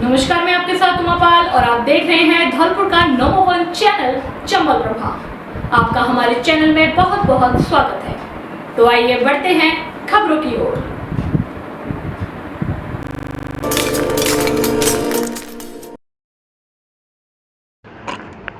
नमस्कार, मैं आपके साथ उमापाल और आप देख रहे हैं धौलपुर का नंबर 1 चैनल चंबल प्रभा। आपका हमारे चैनल में बहुत बहुत स्वागत है। तो आइए बढ़ते हैं खबरों की ओर।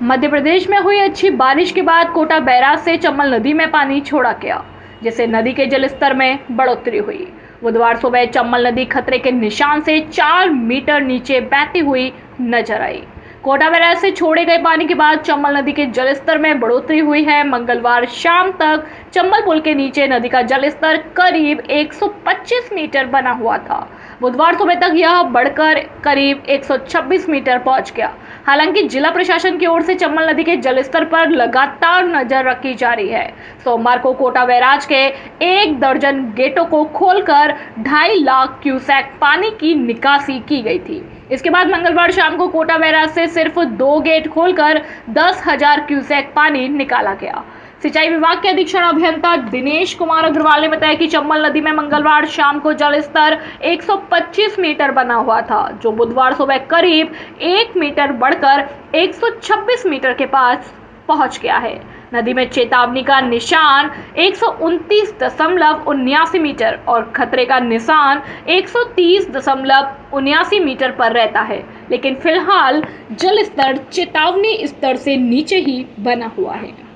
मध्य प्रदेश में हुई अच्छी बारिश के बाद कोटा बैराज से चंबल नदी में पानी छोड़ा गया, जिससे नदी के जलस्तर में बढ़ोतरी हुई। बुधवार सुबह चंबल नदी खतरे के निशान से 4 मीटर नीचे बहती हुई नजर आई। कोटा बैराज से छोड़े गए पानी के बाद चंबल नदी के जलस्तर में बढ़ोतरी हुई है। मंगलवार शाम तक चंबल पुल के नीचे नदी का जलस्तर करीब 125 मीटर बना हुआ था। बुधवार सुबह तक यह बढ़कर करीब 126 मीटर पहुंच गया। हालांकि जिला प्रशासन की ओर से चंबल नदी के जलस्तर पर लगातार नजर रखी जा रही है। सोमवार को कोटा बैराज के 1 दर्जन गेटों को खोलकर 2.5 लाख क्यूसेक पानी की निकासी की गई थी। इसके बाद मंगलवार शाम को कोटा बैराज से सिर्फ 2 गेट खोलकर 10,000 क्यूसेक पानी निकाला गया। सिंचाई विभाग के अधीक्षण अभियंता दिनेश कुमार अग्रवाल ने बताया कि चंबल नदी में मंगलवार शाम को जलस्तर 125 मीटर बना हुआ था, जो बुधवार सुबह करीब 1 मीटर बढ़कर 126 मीटर के पास पहुंच गया है। नदी में चेतावनी का निशान 129.79 मीटर और खतरे का निशान 130.79 मीटर पर रहता है, लेकिन फिलहाल जलस्तर चेतावनी स्तर से नीचे ही बना हुआ है।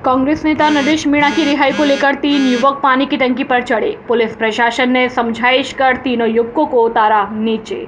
कांग्रेस नेता नरेश मीणा की रिहाई को लेकर 3 युवक पानी की टंकी पर चढ़े। पुलिस प्रशासन ने समझाइश कर तीनों युवकों को उतारा नीचे।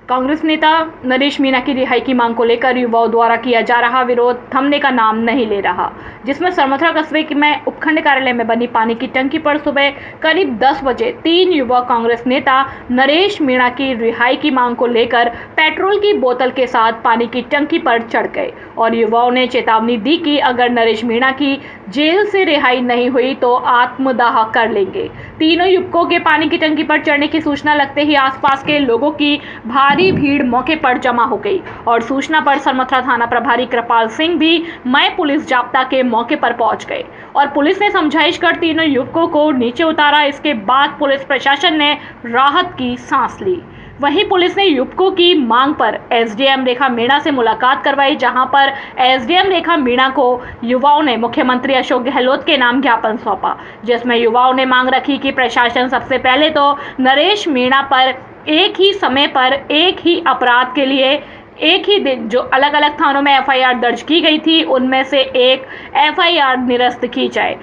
कांग्रेस नेता नरेश मीणा की रिहाई की मांग को लेकर युवाओं द्वारा किया जा रहा विरोध थमने का नाम नहीं ले रहा, जिसमें सरमथरा कस्बे में उपखंड कार्यालय में बनी पानी की टंकी पर सुबह करीब 10 बजे 3 युवक कांग्रेस नेता नरेश मीणा की रिहाई की मांग को लेकर पेट्रोल की बोतल के साथ पानी की टंकी पर चढ़ गए और युवाओं ने चेतावनी दी कि अगर नरेश मीणा की जेल से रिहाई नहीं हुई तो आत्मदाह कर लेंगे। तीनों युवकों के पानी की टंकी पर चढ़ने की सूचना लगते ही आसपास के लोगों की भारी भीड़ मौके पर जमा हो गई और सूचना पर सरमथरा थाना प्रभारी कृपाल सिंह भी मय पुलिस जाब्ता के मौके पर पहुंच गए और पुलिस ने समझाइश कर तीनों युवकों को नीचे उतारा। इसके बाद पुलिस प्रशासन ने राहत की सांस ली। वहीं पुलिस ने युवकों की मांग पर एसडीएम रेखा मीणा से मुलाकात करवाई, जहां पर एसडीएम रेखा मीणा को युवाओं ने मुख्यमंत्री अशोक गहलोत के नाम ज्ञापन सौंपा, जिसमें युवाओं ने मांग रखी कि प्रशासन सबसे पहले तो नरेश मीणा पर एक ही समय पर एक ही अपराध के लिए एक ही दिन जो अलग अलग थानों में एफआईआर दर्ज की गई थी, उनमें से एक एफआईआर निरस्त की जाए।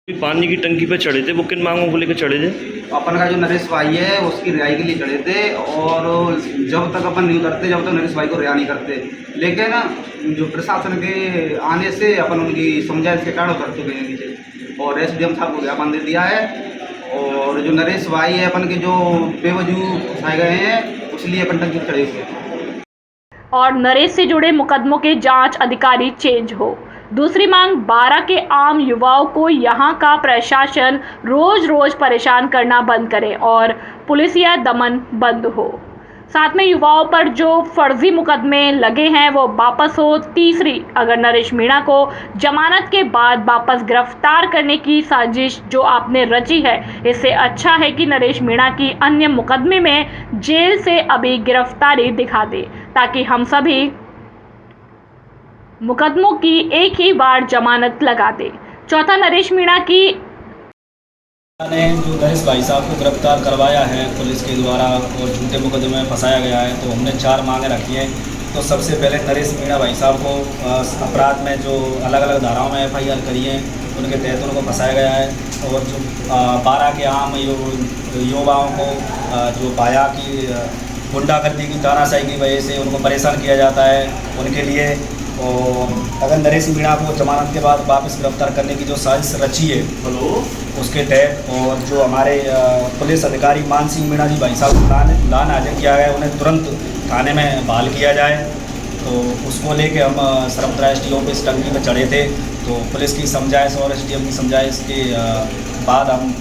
पानी की टंकी पे चढ़े थे, वो किन मांगों को लेकर चढ़े थे? अपन का जो नरेश भाई है उसकी रिहाई के लिए चढ़े थे और जब तक अपन नहीं करते, जब तक नरेश भाई को रिहा नहीं करते, लेकिन जो प्रशासन के आने से अपन उनकी समझाइश के कारण कर चुके हैं नीचे और एसडीएम साहब को ज्ञापन दे दिया है। और जो नरेश भाई है अपन के जो बेवजह फंसाए गए हैं, इसलिए अपन टंकी चढ़े हुए हैं और नरेश से जुड़े मुकदमों के जांच अधिकारी चेंज हो। दूसरी मांग 12 के आम युवाओं को यहां का प्रशासन रोज परेशान करना बंद करे और पुलिसिया दमन बंद हो। साथ में युवाओं पर जो फर्जी मुकदमे लगे हैं वो वापस हो। तीसरी, अगर नरेश मीणा को जमानत के बाद वापस गिरफ्तार करने की साजिश जो आपने रची है, इससे अच्छा है कि नरेश मीणा की अन्य मुकदमे में जेल से अभी गिरफ्तारी दिखा दे, ताकि हम सभी मुकदमों की एक ही बार जमानत लगा दे। चौथा, नरेश मीणा की ने जो नरेश भाई साहब को गिरफ्तार करवाया है पुलिस के द्वारा और झूठे मुकदमे में फंसाया गया है, तो हमने 4 मांगें रखी हैं। तो सबसे पहले नरेश मीणा भाई साहब को अपराध में जो अलग अलग धाराओं में एफआईआर करी है, उनके तहत उनको फंसाया गया है। और जो 12 के आम युवाओं को जो पाया कि गुंडागर्दी की तानाशाही की वजह से उनको परेशान किया जाता है, उनके लिए और अगर नरेश मीणा को जमानत के बाद वापस गिरफ्तार करने की जो साजिश रची है उसके तहत, और जो हमारे पुलिस अधिकारी मान सिंह मीणा जी भाई साहब को लान हाजिर किया गया, उन्हें तुरंत थाने में बहाल किया जाए। तो उसको लेके हम सरमथरा एसडीओ पे इस टंकी में चढ़े थे। तो पुलिस की समझाइश और एसडीएम की समझाइश के बाद हम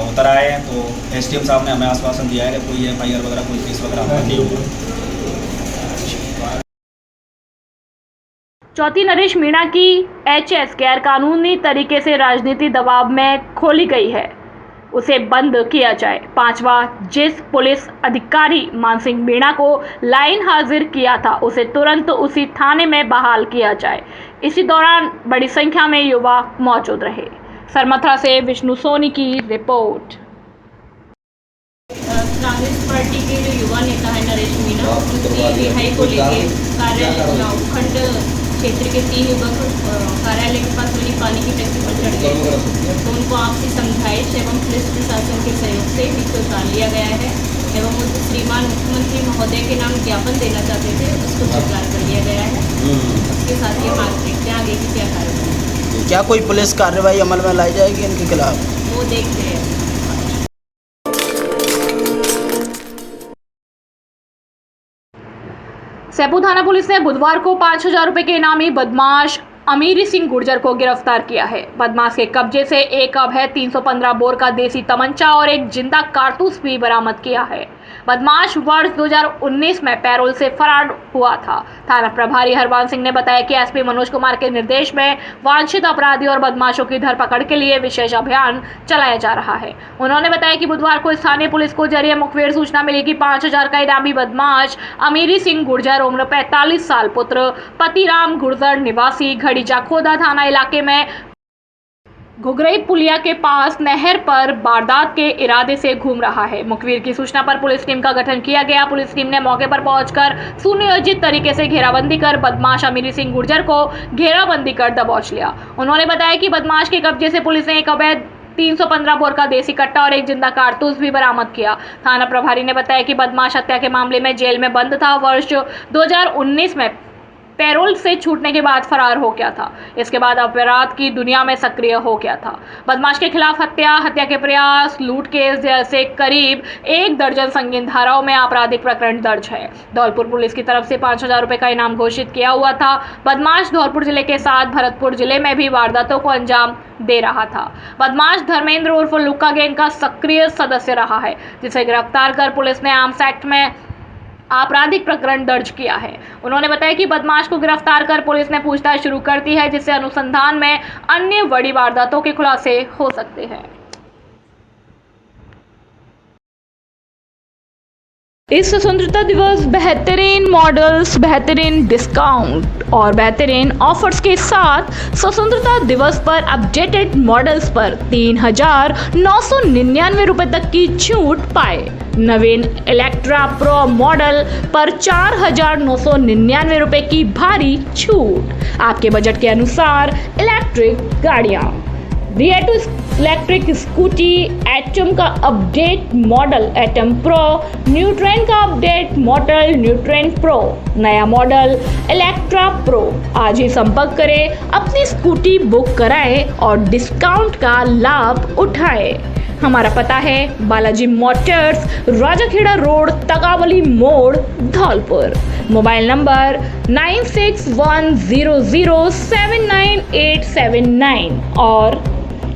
उतर आए हैं। तो एसडीएम साहब ने हमें आश्वासन दिया है कि कोई एफआईआर वगैरह कोई केस वगैरह नहीं होगा। चौथी, नरेश मीणा की एचएस गैर कानूनी तरीके से राजनीति दबाव में खोली गई है, उसे बंद किया जाए। पांचवा, जिस पुलिस अधिकारी मानसिंह मीणा को लाइन हाजिर किया था उसे तुरंत उसी थाने में बहाल किया जाए। इसी दौरान बड़ी संख्या में युवा मौजूद रहे। सरमथरा से विष्णु सोनी की रिपोर्ट। कांग्रेस पार्टी के जो युवा नेता है नरेश मीणा, उनकी रिहाई को लेकर कार्यालय उपखंड क्षेत्र के 3 युवक कार्यालय के पास बनी पानी की टंकी पर चढ़ गए, तो उनको आपसी समझाइश एवं पुलिस प्रशासन के सहयोग से नीचे उतार लिया गया है एवं वो श्रीमान मुख्यमंत्री महोदय के नाम ज्ञापन देना चाहते थे, उसको स्वीकार कर लिया गया है। उसके साथ ये मांग देखते हैं आगे की क्या कार्रवाई, क्या कोई पुलिस कार्रवाई अमल में लाई जाएगी इनके खिलाफ? वो देखते हैं। सैपू थाना पुलिस ने बुधवार को 5,000 रुपए के इनामी बदमाश अमीरी सिंह गुर्जर को गिरफ्तार किया है। बदमाश के कब्जे से एक अवैध 315 बोर का देसी तमंचा और एक जिंदा कारतूस भी बरामद किया है। बदमाश वर्ष 2019 में पैरोल से फरार हुआ था। थाना प्रभारी हरवान सिंह ने बताया कि एसपी मनोज कुमार के निर्देश में वांछित अपराधी और बदमाशों की धरपकड़ के लिए विशेष अभियान चलाया जा रहा है। उन्होंने बताया कि बुधवार को स्थानीय पुलिस को जरिए मुखबिर सूचना मिली कि 5,000 का इनामी बदमाश अमीरी सिंह गुर्जर, उम्र 45 साल, पुत्र पतिराम गुर्जर, निवासी घड़ी जाखोदा थाना इलाके में घुघरई पुलिया के पास नहर पर वारदात के इरादे से घूम रहा है। मुखबिर की सूचना पर पुलिस टीम का गठन किया गया। पुलिस टीम ने मौके पर पहुंचकर सुनियोजित तरीके से घेराबंदी कर बदमाश अमीरी सिंह गुर्जर को घेराबंदी कर दबोच लिया। उन्होंने बताया कि बदमाश के कब्जे से पुलिस ने एक अवैध 315 बोर का देसी कट्टा और एक जिंदा कारतूस भी बरामद किया। थाना प्रभारी ने बताया कि बदमाश हत्या के मामले में जेल में बंद था। वर्ष 2019 में पैरोल से छूटने के बाद फरार हो गया था। इसके बाद अपराध की दुनिया में सक्रिय हो गया था। बदमाश के खिलाफ हत्या के प्रयास, लूट केस जैसे करीब 1 दर्जन संगीन धाराओं में आपराधिक प्रकरण दर्ज है। धौलपुर पुलिस की तरफ से 5,000 रुपए का इनाम घोषित किया हुआ था। बदमाश धौलपुर जिले के साथ भरतपुर जिले में भी वारदातों को अंजाम दे रहा था। बदमाश धर्मेंद्र उर्फ लुक्का गैंग का सक्रिय सदस्य रहा है, जिसे गिरफ्तार कर पुलिस ने आर्म्स एक्ट में आपराधिक प्रकरण दर्ज किया है। उन्होंने बताया कि बदमाश को गिरफ्तार कर पुलिस ने पूछताछ शुरू कर दी है, जिससे अनुसंधान में अन्य बड़ी वारदातों के खुलासे हो सकते हैं। इस स्वतंत्रता दिवस बेहतरीन मॉडल्स, बेहतरीन डिस्काउंट और बेहतरीन ऑफर्स के साथ स्वतंत्रता दिवस पर अपडेटेड मॉडल्स पर 3,999 रुपए तक की छूट पाए। नवीन इलेक्ट्रा प्रो मॉडल पर 4,999 रुपए की भारी छूट। आपके बजट के अनुसार इलेक्ट्रिक गाड़ियां, रिएटो इलेक्ट्रिक स्कूटी, एटम का अपडेट मॉडल एटम प्रो, न्यूट्रेन का अपडेट मॉडल न्यूट्रेन प्रो, नया मॉडल इलेक्ट्रा प्रो। आज ही संपर्क करें, अपनी स्कूटी बुक कराएं और डिस्काउंट का लाभ उठाएं। हमारा पता है बालाजी मोटर्स, राजाखेड़ा रोड, तकावली मोड़, धौलपुर। मोबाइल नंबर 9610079879 और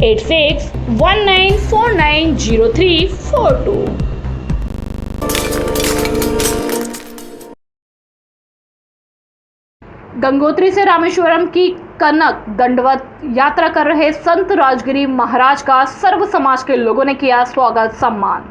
8619490342। गंगोत्री से रामेश्वरम की कनक दंडवत यात्रा कर रहे संत राजगिरी महाराज का सर्व समाज के लोगों ने किया स्वागत सम्मान।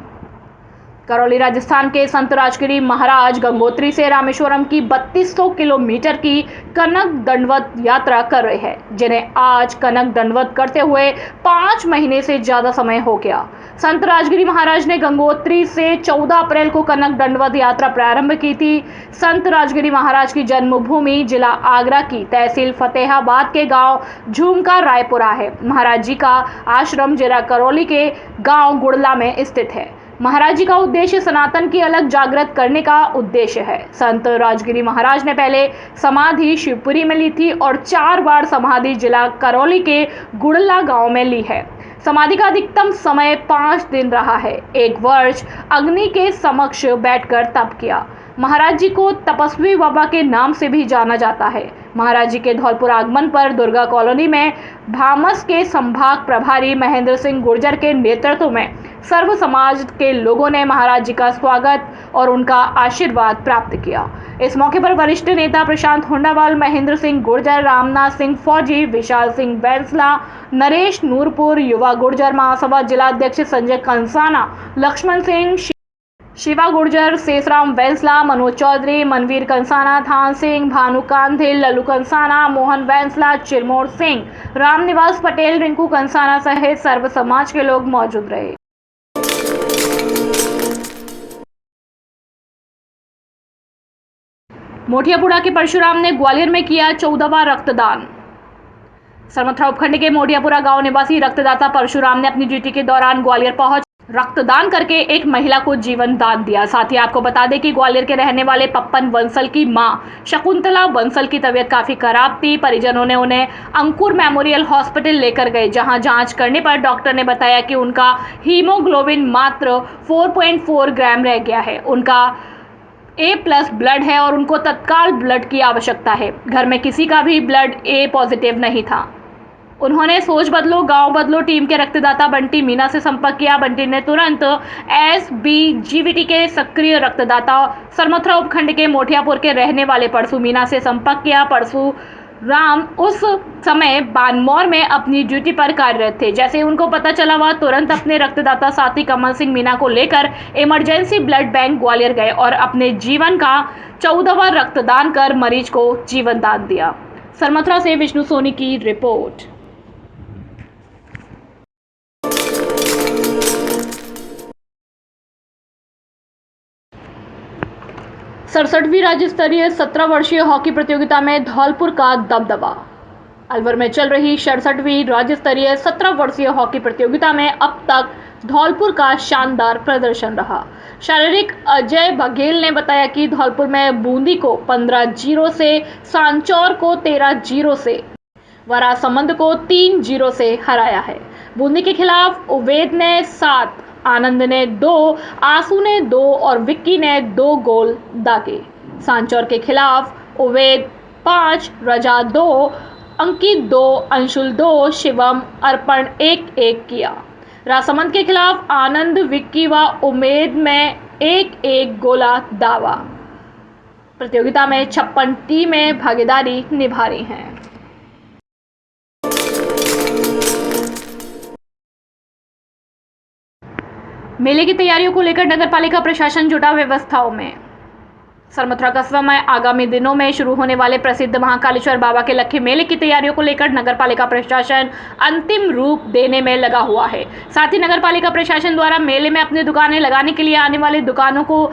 करौली राजस्थान के संत राजगिरी महाराज गंगोत्री से रामेश्वरम की 3200 किलोमीटर की कनक दंडवत यात्रा कर रहे हैं, जिन्हें आज कनक दंडवत करते हुए 5 महीने से ज़्यादा समय हो गया। संत राजगिरी महाराज ने गंगोत्री से 14 अप्रैल को कनक दंडवत यात्रा प्रारंभ की थी। संत राजगिरी महाराज की जन्मभूमि जिला आगरा की तहसील फतेहाबाद के गांव झूमका रायपुरा है। महाराज जी का आश्रम जिला करौली के गांव गुड़ला में स्थित है। महाराज जी का उद्देश्य सनातन की अलग जागृत करने का उद्देश्य है। संत राजगिरी महाराज ने पहले समाधि शिवपुरी में ली थी और 4 बार समाधि जिला करौली के गुड़ला गांव में ली है। समाधि का अधिकतम समय 5 दिन रहा है। 1 वर्ष अग्नि के समक्ष बैठकर तप किया। महाराज जी को तपस्वी बाबा के नाम से भी जाना जाता है। महाराज जी के धौलपुर आगमन पर दुर्गा कॉलोनी में भामस के संभाग प्रभारी महेंद्र सिंह गुर्जर के नेतृत्व में सर्व समाज के लोगों ने महाराज जी का स्वागत और उनका आशीर्वाद प्राप्त किया। इस मौके पर वरिष्ठ नेता प्रशांत होंडावाल, महेंद्र सिंह गुर्जर, रामनाथ सिंह फौजी, विशाल सिंह बैंसला, नरेश नूरपुर, युवा गुर्जर महासभा जिलाध्यक्ष संजय कंसाना, लक्ष्मण सिंह, शिवा गुर्जर, शेषराम बैंसला, मनोज चौधरी, मनवीर कंसाना, थान सिंह, भानु कांधिल, लल्लू कंसाना, मोहन बैंसला, चिरमोर सिंह, रामनिवास पटेल, रिंकू कंसाना सहित सर्व समाज के लोग मौजूद रहे। मोटियापुरा के परशुराम ने ग्वालियर में किया 14वां रक्तदान। सरमथरा उपखंड के मोटियापुरा गांव निवासी रक्तदाता परशुराम ने अपनी ड्यूटी के दौरान ग्वालियर पहुंच रक्तदान करके एक महिला को जीवन दान दिया। साथ ही आपको बता दें कि ग्वालियर के रहने वाले पप्पन बंसल की मां शकुंतला बंसल की तबीयत काफी खराब थी। परिजनों ने उन्हें अंकुर मेमोरियल हॉस्पिटल लेकर गए, जहां जांच करने पर डॉक्टर ने बताया कि उनका हीमोग्लोबिन मात्र 4.4 ग्राम रह गया है। उनका A+ ब्लड है और उनको तत्काल ब्लड की आवश्यकता है। घर में किसी का भी ब्लड A पॉजिटिव नहीं था। उन्होंने सोच बदलो गांव बदलो टीम के रक्तदाता बंटी मीना से संपर्क किया। बंटी ने तुरंत SBGVT के सक्रिय रक्तदाता सरमथरा उपखंड के मोटियापुर के रहने वाले परसू मीना से संपर्क किया। परसू राम उस समय बानमौर में अपनी ड्यूटी पर कार्यरत थे। जैसे ही उनको पता चला, वह तुरंत अपने रक्तदाता साथी कमल सिंह मीना को लेकर इमरजेंसी ब्लड बैंक ग्वालियर गए और अपने जीवन का 14वां रक्तदान कर मरीज को जीवन दान दिया। सरमथरा से विष्णु सोनी की रिपोर्ट। सड़सठवीं राज्य स्तरीय 17 वर्षीय हॉकी प्रतियोगिता में धौलपुर का दबदबा। अलवर में चल रही 67वीं राज्य स्तरीय 17 वर्षीय हॉकी प्रतियोगिता में अब तक धौलपुर का शानदार प्रदर्शन रहा। शारीरिक अजय बघेल ने बताया कि धौलपुर में बूंदी को 15-0 से, सांचौर को 13-0 से, वरासमंद को 3-0 से हराया है। बूंदी के खिलाफ उवैद ने 7, आनंद ने 2, आंसू ने 2 और विक्की ने 2 गोल दागे। सांचौर के खिलाफ उवैद 5, रजा 2, अंकित 2, अंशुल 2, शिवम अर्पण 1-1 किया। रासमंद के खिलाफ आनंद, विक्की व उमेद में 1-1 गोला दावा। प्रतियोगिता में 56 टीमें भागीदारी निभा रही हैं। मेले की तैयारियों को लेकर नगरपालिका प्रशासन जुटा व्यवस्थाओं में। सरमथरा कस्बा में आगामी दिनों में शुरू होने वाले प्रसिद्ध महाकालेश्वर बाबा के लक्खी मेले की तैयारियों को लेकर नगरपालिका प्रशासन अंतिम रूप देने में लगा हुआ है। साथ ही नगरपालिका प्रशासन द्वारा मेले में अपनी दुकानें लगाने के लिए आने वाले दुकानों को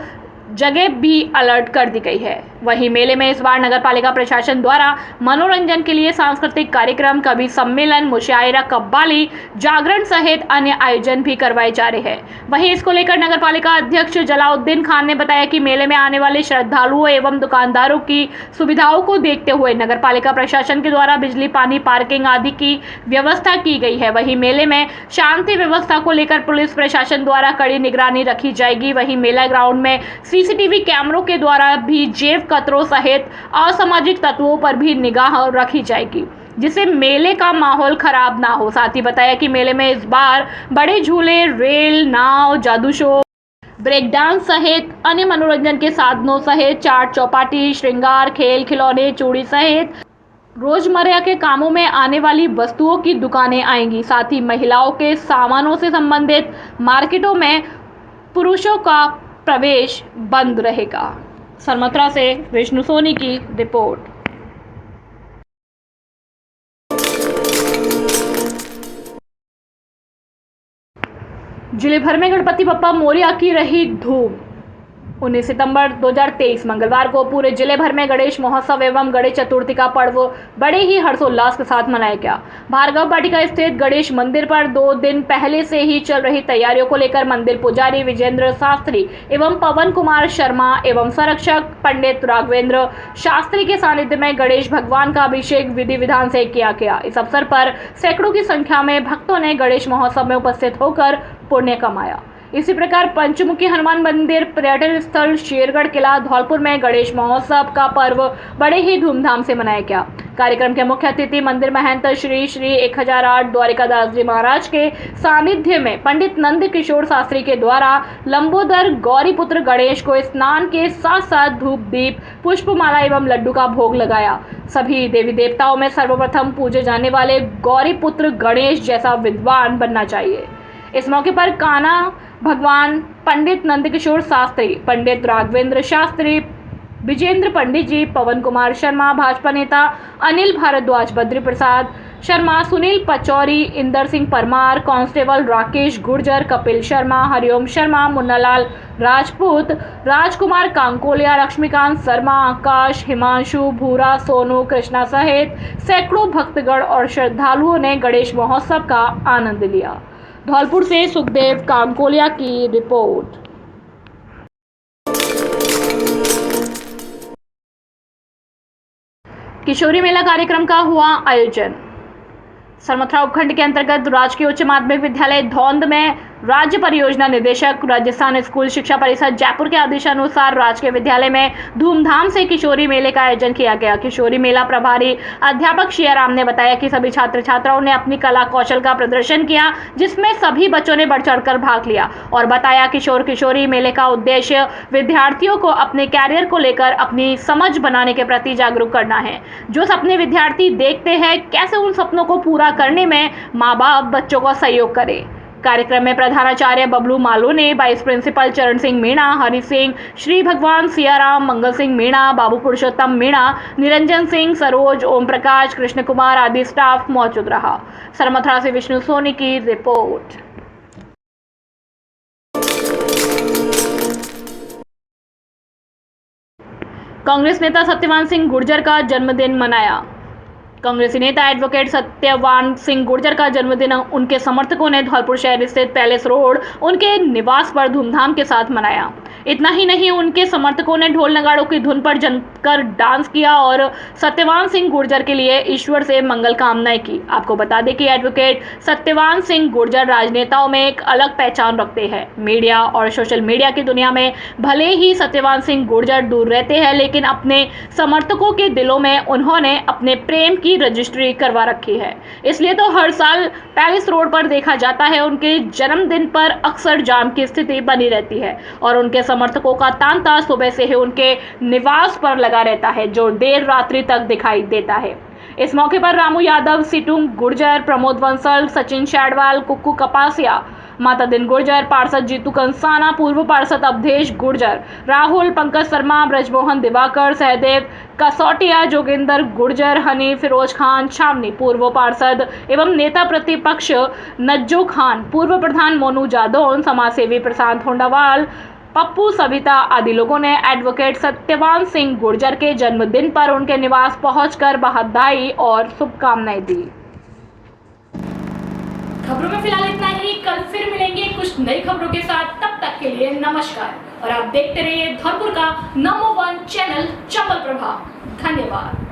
जगह भी अलर्ट कर दी गई है। वहीं मेले में इस बार नगरपालिका प्रशासन द्वारा मनोरंजन के लिए सांस्कृतिक कार्यक्रम, कवि सम्मेलन, मुशायरा, कव्वाली, जागरण सहित अन्य आयोजन भी करवाए जा रहे हैं। वहीं इसको लेकर नगरपालिका अध्यक्ष जलाउद्दीन खान ने बताया कि मेले में आने वाले श्रद्धालुओं एवं दुकानदारों की सुविधाओं को देखते हुए नगरपालिका प्रशासन के द्वारा बिजली, पानी, पार्किंग आदि की व्यवस्था की गई है। वहीं मेले में शांति व्यवस्था को लेकर पुलिस प्रशासन द्वारा कड़ी निगरानी रखी जाएगी। वहीं मेला ग्राउंड में CCTV कैमरों के द्वारा भी जेब कतरों सहित असामाजिक तत्वों पर भी निगाह रखी जाएगी, जिससे मेले का माहौल खराब ना हो। साथ ही बताया कि मेले में इस बार बड़े झूले, रेल, नाव, जादू शो, ब्रेक डांस सहित अन्य मनोरंजन के साधनों सहित चाट चौपाटी, श्रृंगार, खेल खिलौने, चूड़ी सहित रोजमर्रा के कामों में आने वाली वस्तुओं की दुकानें आएंगी। साथ ही महिलाओं के सामानों से संबंधित मार्केटों में पुरुषों का प्रवेश बंद रहेगा। सरमथरा से विष्णु सोनी की रिपोर्ट। जिले भर में गणपति बप्पा मोरया की रही धूम। 19 सितंबर 2023 मंगलवार को पूरे जिले भर में गणेश महोत्सव एवं गणेश चतुर्थी का पर्व बड़े ही हर्षोल्लास के साथ मनाया गया। भार्गव वाटिका स्थित गणेश मंदिर पर 2 दिन पहले से ही चल रही तैयारियों को लेकर मंदिर पुजारी विजेंद्र शास्त्री एवं पवन कुमार शर्मा एवं संरक्षक पंडित राघवेंद्र शास्त्री के सानिध्य में गणेश भगवान का अभिषेक विधि विधान से किया गया। इस अवसर पर सैकड़ों की संख्या में भक्तों ने गणेश महोत्सव में उपस्थित होकर पुण्य कमाया। इसी प्रकार पंचमुखी हनुमान मंदिर, पर्यटन स्थल शेरगढ़ किला, धौलपुर में गणेश महोत्सव का पर्व बड़े ही धूमधाम से मनाया गया। कार्यक्रम के मुख्य अतिथि मंदिर महंत श्री 1008 द्वारिकादास जी महाराज के सानिध्य में पंडित नंद किशोर शास्त्री के द्वारा लंबोदर गौरीपुत्र गणेश को स्नान के साथ साथ धूप दीप पुष्पमाला एवं लड्डू का भोग लगाया। सभी देवी देवताओं में सर्वप्रथम पूजे जाने वाले गौरीपुत्र गणेश जैसा विद्वान बनना चाहिए। इस मौके पर कान्हा भगवान, पंडित नंदकिशोर शास्त्री, पंडित राघवेंद्र शास्त्री, विजेंद्र पंडित जी, पवन कुमार शर्मा, भाजपा नेता अनिल भारद्वाज, बद्री प्रसाद शर्मा, सुनील पचौरी, इंदर सिंह परमार, कांस्टेबल राकेश गुर्जर, कपिल शर्मा, हरिओम शर्मा, मुन्नालाल राजपूत, राजकुमार कांकोलिया, लक्ष्मीकांत शर्मा, आकाश, हिमांशु, भूरा, सोनू, कृष्णा सहित सैकड़ों भक्तगण और श्रद्धालुओं ने गणेश महोत्सव का आनंद लिया। धौलपुर से सुखदेव कांकोलिया की रिपोर्ट। किशोरी मेला कार्यक्रम का हुआ आयोजन। सरमथरा उपखंड के अंतर्गत राजकीय उच्च माध्यमिक विद्यालय धौंद में राज्य परियोजना निदेशक, राजस्थान स्कूल शिक्षा परिषद जयपुर के आदेशानुसार राजकीय विद्यालय में धूमधाम से किशोरी मेले का आयोजन किया गया। किशोरी मेला प्रभारी अध्यापक शियाराम ने बताया कि सभी छात्र छात्राओं ने अपनी कला कौशल का प्रदर्शन किया, जिसमें सभी बच्चों ने बढ़ चढ़कर भाग लिया और बताया किशोर किशोरी मेले का उद्देश्य विद्यार्थियों को अपने कैरियर को लेकर अपनी समझ बनाने के प्रति जागरूक करना है। जो सपने विद्यार्थी देखते हैं, कैसे उन सपनों को पूरा करने में माँ बाप बच्चों को सहयोग करें। कार्यक्रम में प्रधानाचार्य बबलू मालो ने, वाइस प्रिंसिपल चरण सिंह मीणा, हरि सिंह, श्री भगवान सियाराम, मंगल सिंह मीणा, बाबू पुरुषोत्तम मीणा, निरंजन सिंह, सरोज, ओम प्रकाश, कृष्ण कुमार आदि स्टाफ मौजूद रहा। सरमथरा से विष्णु सोनी की रिपोर्ट। कांग्रेस नेता सत्यवान सिंह गुर्जर का जन्मदिन मनाया। कांग्रेसी नेता एडवोकेट सत्यवान सिंह गुर्जर का जन्मदिन उनके समर्थकों ने धौलपुर शहर स्थित पैलेस रोड उनके निवास पर धूमधाम के साथ मनाया। इतना ही नहीं, उनके समर्थकों ने ढोल नगाड़ों की धुन पर जमकर डांस किया और सत्यवान सिंह गुर्जर के लिए ईश्वर से मंगल कामनाएं की। आपको बता दें कि एडवोकेट सत्यवान सिंह गुर्जर राजनेताओं में एक अलग पहचान रखते हैं। मीडिया और सोशल मीडिया की दुनिया में भले ही सत्यवान सिंह गुर्जर दूर रहते हैं, लेकिन अपने समर्थकों के दिलों में उन्होंने अपने प्रेम की रजिस्ट्री करवा रखी है। इसलिए तो हर साल पैलेस रोड पर देखा जाता है, उनके जन्मदिन पर अक्सर जाम की स्थिति बनी रहती है और उनके समर्थकों का तांता सुबह से ही उनके निवास पर लगा रहता है, जो देर रात्रि तक दिखाई देता है। इस मौके पर रामू यादव, सिटुंग गुर्जर, प्रमोद बंसल, सचिन शैडवाल, कुक्कू कपासिया, माता दिन गुर्जर, पार्षद जीतू कंसाना, पूर्व पार्षद अवधेश गुर्जर, राहुल, पंकज शर्मा, ब्रजमोहन दिवाकर, सहदेव कसौटिया, जोगिंदर गुर्जर, हनी, फिरोज खान छावनी, पूर्व पार्षद एवं नेता प्रतिपक्ष नज्जो खान, पूर्व प्रधान मोनू जादौन, समाजसेवी प्रशांत होंडावाल, पप्पू सविता आदि लोगों ने एडवोकेट सत्यवान सिंह गुर्जर के जन्मदिन पर उनके निवास पहुंचकर बधाई और शुभकामनाएं दी। खबरों में फिलहाल इतना ही। कल फिर मिलेंगे कुछ नई खबरों के साथ। तब तक के लिए नमस्कार और आप देखते रहिए धौलपुर का नंबर 1 चैनल चंबल प्रभा। धन्यवाद।